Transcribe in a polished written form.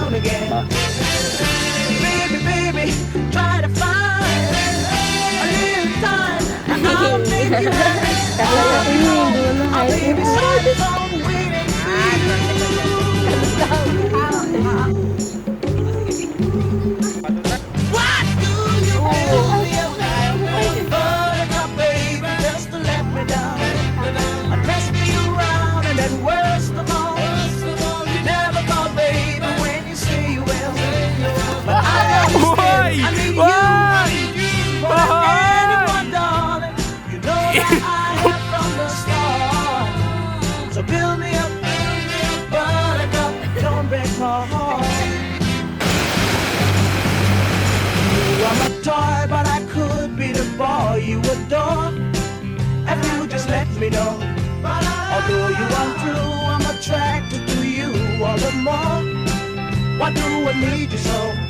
soon again. Baby, baby, try to find a little time. And I'll make you happy. I'll be beside the phone waiting for you. What do you feel? Buttercup, baby, just to let me down. Undress me around and then worst of all, you never call, baby, when you say you will. But I understand, I need you more than anyone, darling. You know that I have from the start. So build me up, Buttercup, don't break my heart. You are my toy, but I could be the boy you adore. If you just let me know. Although you are true, I'm attracted to you all the more. Why do I need you so?